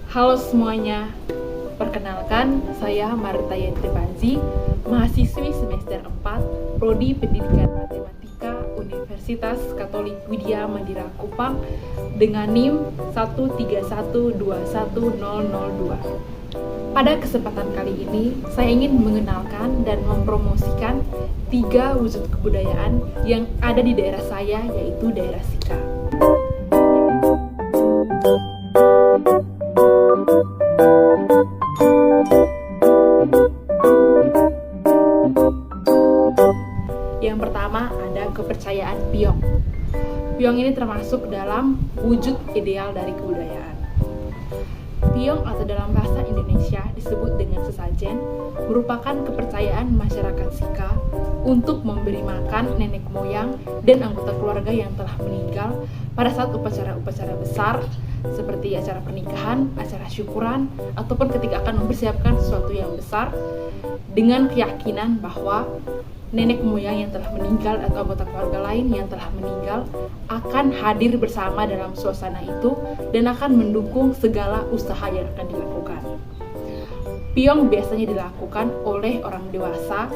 Halo semuanya, perkenalkan saya Marta Yentri Panzi, mahasiswi semester 4, Prodi Pendidikan Matematika Universitas Katolik Widya Mandira Kupang dengan NIM 131210002. Pada kesempatan kali ini, saya ingin mengenalkan dan mempromosikan 3 wujud kebudayaan yang ada di daerah saya, yaitu daerah Sika. Yang pertama ada kepercayaan Piyong. Piyong ini termasuk dalam wujud ideal dari kebudayaan. Piyong atau dalam bahasa Indonesia disebut dengan sesajen merupakan kepercayaan masyarakat Sika untuk memberi makan nenek moyang dan anggota keluarga yang telah meninggal pada saat upacara-upacara besar seperti acara pernikahan, acara syukuran, ataupun ketika akan mempersiapkan sesuatu yang besar dengan keyakinan bahwa nenek moyang yang telah meninggal atau anggota keluarga lain yang telah meninggal akan hadir bersama dalam suasana itu dan akan mendukung segala usaha yang akan dilakukan. Piyong biasanya dilakukan oleh orang dewasa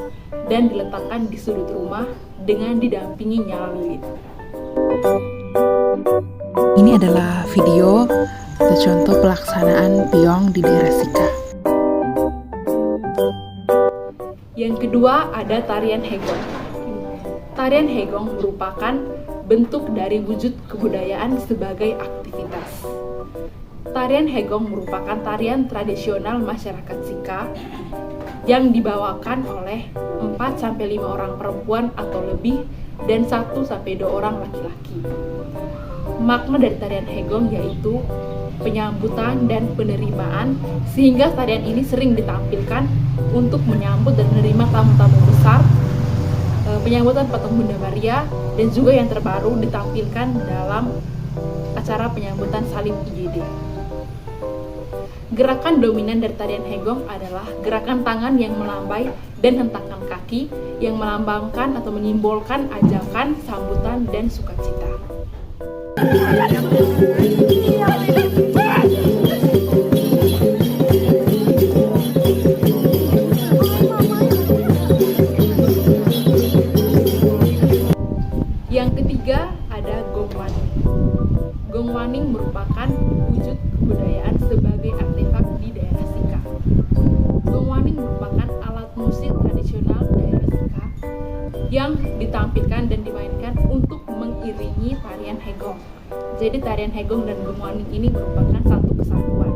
dan diletakkan di sudut rumah dengan didampingi nyala lilin. Ini adalah video atau contoh pelaksanaan Piyong di daerah Sika. Yang kedua ada tarian Hegong. Tarian Hegong merupakan bentuk dari wujud kebudayaan sebagai aktivitas. Tarian Hegong merupakan tarian tradisional masyarakat Sika yang dibawakan oleh 4-5 orang perempuan atau lebih dan 1-2 orang laki-laki. Makna dari tarian Hegong yaitu penyambutan dan penerimaan, sehingga tarian ini sering ditampilkan untuk menyambut dan menerima tamu-tamu besar, penyambutan patung Bunda Maria, dan juga yang terbaru ditampilkan dalam acara penyambutan salib IGD. Gerakan dominan dari tarian Hegong adalah gerakan tangan yang melambai dan hentakan kaki yang melambangkan atau menyimbolkan ajakan, sambutan, dan sukacita. Yang ketiga ada Gongwaning. Gongwaning merupakan wujud kebudayaan sebagai artefak di daerah Sika. Gongwaning merupakan alat musik tradisional daerah Sika yang ditampilkan dan dimainkan untuk mengiringi tarian Hegong. Jadi tarian Hegong dan Gongwaning ini merupakan satu kesatuan.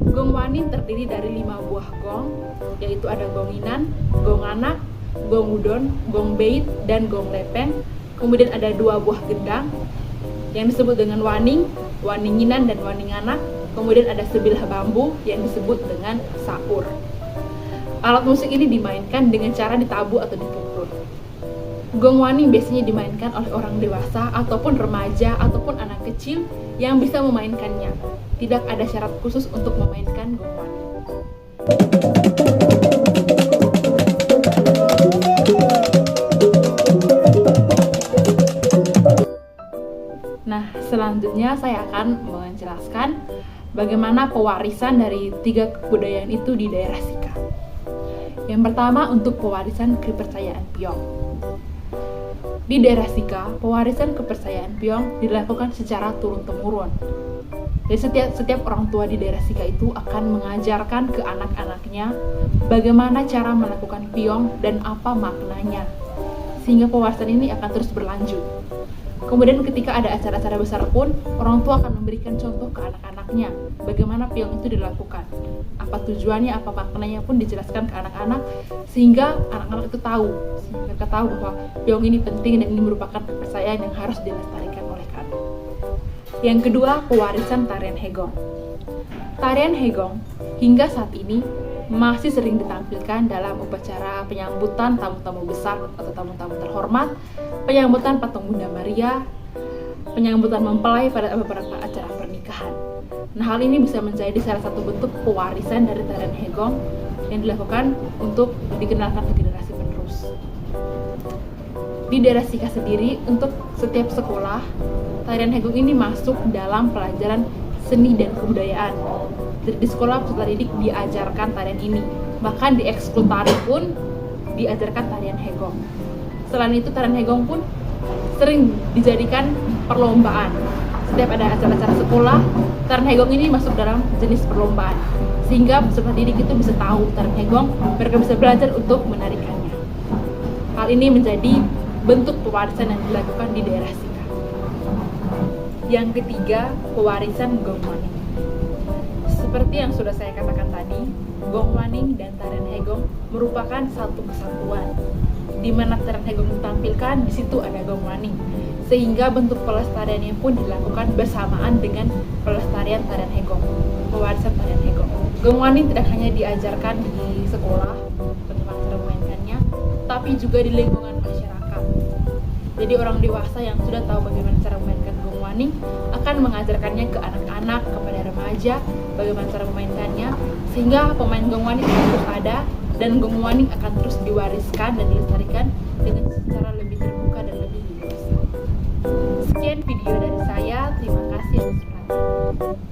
Gongwaning terdiri dari 5 buah gong, yaitu ada gonginan, gonganak, gong udon, gong beit, dan gong lepeng. Kemudian ada 2 buah gendang yang disebut dengan waning, waninginan, dan waninganak. Kemudian ada sebilah bambu yang disebut dengan saur. Alat musik ini dimainkan dengan cara ditabuh atau dipukul. Gong waning biasanya dimainkan oleh orang dewasa ataupun remaja ataupun anak kecil yang bisa memainkannya. Tidak ada syarat khusus untuk memainkan gong waning. Nah, selanjutnya saya akan menjelaskan bagaimana pewarisan dari 3 kebudayaan itu di daerah Sika. Yang pertama untuk pewarisan kepercayaan Piyong. Di daerah Sika, pewarisan kepercayaan Piyong dilakukan secara turun-temurun. Jadi setiap orang tua di daerah Sika itu akan mengajarkan ke anak-anaknya bagaimana cara melakukan Piyong dan apa maknanya. Sehingga pewarisan ini akan terus berlanjut. Kemudian ketika ada acara-acara besar pun, orang tua akan memberikan contoh ke anak-anaknya bagaimana Piyong itu dilakukan. Apa tujuannya, apa maknanya pun dijelaskan ke anak-anak sehingga anak-anak itu tahu. Sehingga mereka tahu bahwa Piyong ini penting dan ini merupakan kepercayaan yang harus dilestarikan oleh kami. Yang kedua, pewarisan tarian Hegong. Tarian Hegong hingga saat ini masih sering ditampilkan dalam upacara penyambutan tamu-tamu besar atau tamu-tamu terhormat, penyambutan patung Bunda Maria, penyambutan mempelai pada beberapa acara pernikahan. Nah, hal ini bisa menjadi salah satu bentuk pewarisan dari tarian Hegong yang dilakukan untuk dikenalkan ke generasi penerus. Di daerah Sika sendiri, untuk setiap sekolah, tarian Hegong ini masuk dalam pelajaran seni dan kebudayaan. Di sekolah peserta didik diajarkan tarian ini. Bahkan di ekskul tari pun diajarkan tarian Hegong. Selain itu, tarian Hegong pun sering dijadikan perlombaan. Setiap ada acara-acara sekolah, tarian Hegong ini masuk dalam jenis perlombaan. Sehingga peserta didik itu bisa tahu tarian Hegong, mereka bisa belajar untuk menarikannya. Hal ini menjadi bentuk pewarisan yang dilakukan di daerah Sika. Yang ketiga, pewarisan Gongwaning. Seperti yang sudah saya katakan tadi, Gongwaning dan tarian Hegong merupakan satu kesatuan. Di mana tarian Hegong ditampilkan, di situ ada Gongwaning. Sehingga bentuk pelestariannya pun dilakukan bersamaan dengan pelestarian tarian Hegong, pewarisan tarian Hegong. Gongwaning tidak hanya diajarkan di sekolah, bagaimana cara memainkannya, tapi juga di lingkungan masyarakat. Jadi orang dewasa yang sudah tahu bagaimana cara memainkan Gongwaning akan mengajarkannya ke anak-anak, kepada remaja, bagaimana cara memainkannya, sehingga pemain Gongwaning terus ada dan Gongwaning akan terus diwariskan dan dilestarikan dengan secara lebih terbuka dan lebih luas. Sekian video dari saya, terima kasih atas perhatian.